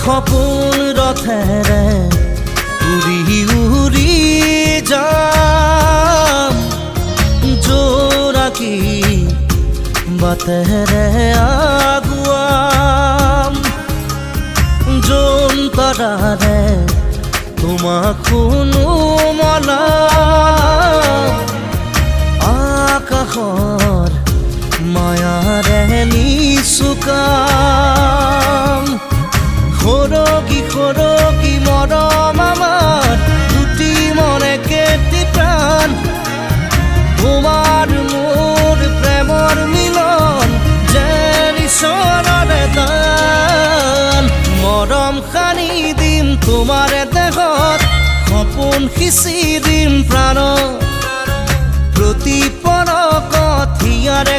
সপোন ৰথেৰে উৰি উৰি যাম জোনাকী বাটেৰে আগুৱাম যোন তৰাৰে তোমাক শুনো মনাম আকাশৰ মায়াৰে নিচুকাম সৰকি সৰকি মৰম আমাৰ দুটি মনে কেটি প্ৰাণ তোমাৰ মোৰ প্ৰেমৰ মিলন যেন ঈশ্বৰৰে দান মৰম সানি দিম তোমাৰ দেহত সপোন সিঁচি দিম প্ৰাণত প্ৰতি পলকত হিয়াৰে